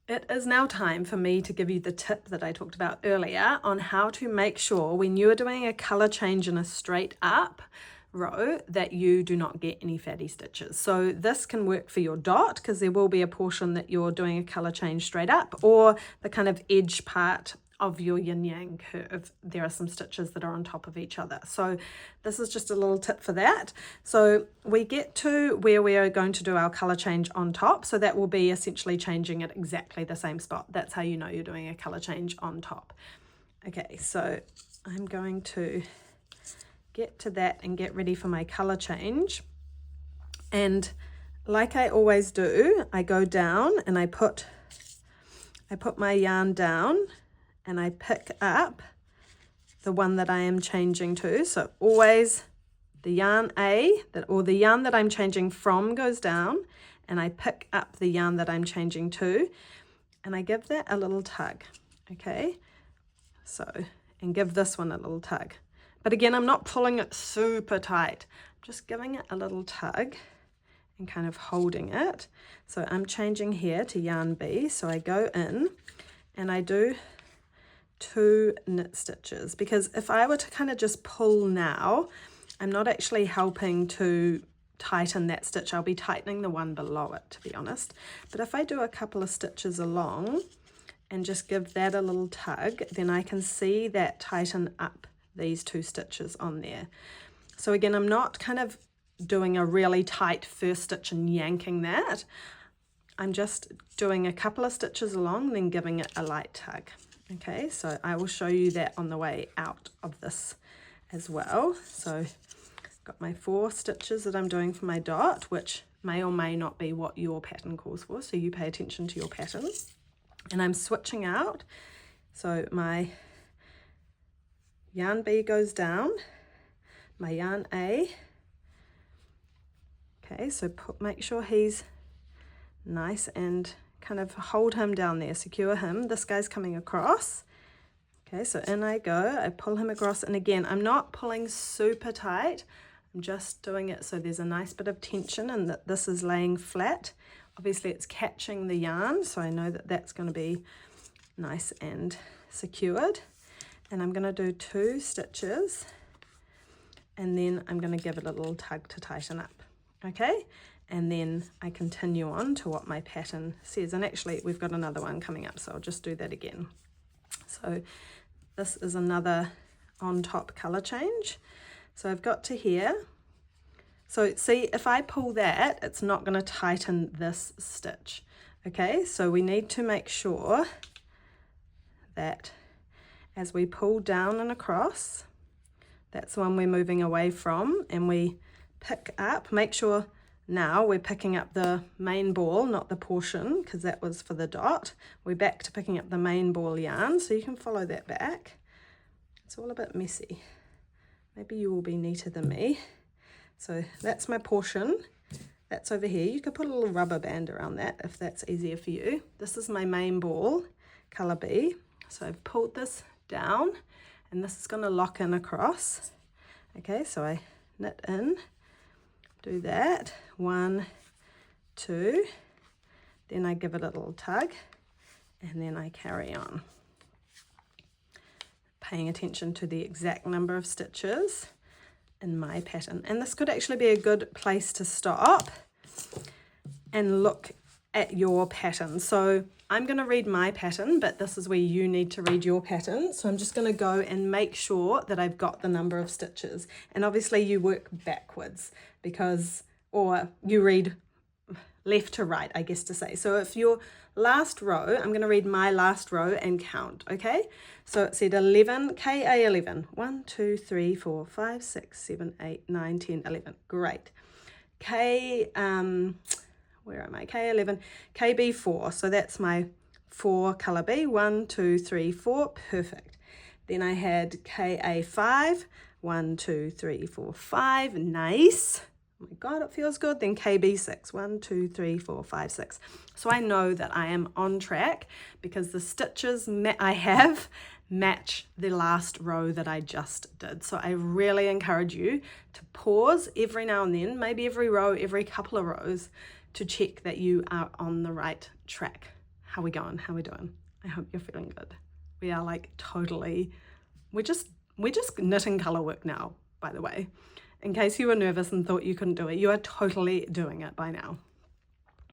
It is now time for me to give you the tip that I talked about earlier on how to make sure when you are doing a color change in a straight up row that you do not get any fatty stitches. So this can work for your dot because there will be a portion that you're doing a color change straight up, or the kind of edge part of your yin yang curve. There are some stitches that are on top of each other. So this is just a little tip for that. So we get to where we are going to do our color change on top. So that will be essentially changing at exactly the same spot. That's how you know you're doing a color change on top. Okay, so I'm going to get to that and get ready for my color change. And like I always do, I go down and I put my yarn down and I pick up the one that I am changing to. So always the yarn or the yarn that I'm changing from goes down, and I pick up the yarn that I'm changing to, and I give that a little tug. Okay, so, and give this one a little tug. But again, I'm not pulling it super tight. I'm just giving it a little tug and kind of holding it. So I'm changing here to yarn B. So I go in and I do 2 knit stitches, because if I were to kind of just pull now, I'm not actually helping to tighten that stitch. I'll be tightening the one below it, to be honest. But if I do a couple of stitches along and just give that a little tug, then I can see that tighten up these 2 stitches on there. So again, I'm not kind of doing a really tight first stitch and yanking that. I'm just doing a couple of stitches along, then giving it a light tug. Okay, so I will show you that on the way out of this as well. So I've got my 4 stitches that I'm doing for my dot, which may or may not be what your pattern calls for, so you pay attention to your pattern. And I'm switching out, so my yarn B goes down, my yarn A. Okay, so make sure he's nice and kind of hold him down there, secure him. This guy's coming across. Okay, so in I go, I pull him across, and again, I'm not pulling super tight. I'm just doing it so there's a nice bit of tension and that this is laying flat. Obviously it's catching the yarn, so I know that that's going to be nice and secured. And I'm going to do 2 stitches, and then I'm going to give it a little tug to tighten up. Okay, and then I continue on to what my pattern says. And actually we've got another one coming up, so I'll just do that again. So this is another on top color change. So I've got to here. So see, if I pull that, it's not going to tighten this stitch. Okay, so we need to make sure that as we pull down and across, that's the one we're moving away from, and we pick up, make sure now we're picking up the main ball, not the portion, because that was for the dot. We're back to picking up the main ball yarn, so you can follow that back. It's all a bit messy. Maybe you will be neater than me. So that's my portion. That's over here. You could put a little rubber band around that if that's easier for you. This is my main ball, colour B. So I've pulled this down, and this is going to lock in across. Okay, so I knit in. Do that, 1, 2, then I give it a little tug, and then I carry on. Paying attention to the exact number of stitches in my pattern. And this could actually be a good place to stop and look at your pattern. So I'm going to read my pattern, but this is where you need to read your pattern. So I'm just going to go and make sure that I've got the number of stitches. And obviously you work backwards or you read left to right, I guess to say. So if your last row, I'm going to read my last row and count, okay? So it said 11, KA11. 1, 2, 3, 4, 5, 6, 7, 8, 9, 10, 11. Great. Where am I? K11, KB4. So that's my 4 colour B. 1, 2, 3, 4. Perfect. Then I had KA5. 1, 2, 3, 4, 5. Nice. Oh my God, it feels good. Then KB6. 1, 2, 3, 4, 5, 6. So I know that I am on track because the stitches I have match the last row that I just did. So I really encourage you to pause every now and then, maybe every row, every couple of rows, to check that you are on the right track. how we going? How we doing? I hope you're feeling good. We are like totally, we're just knitting color work now, by the way. In case you were nervous and thought you couldn't do it, you are totally doing it by now.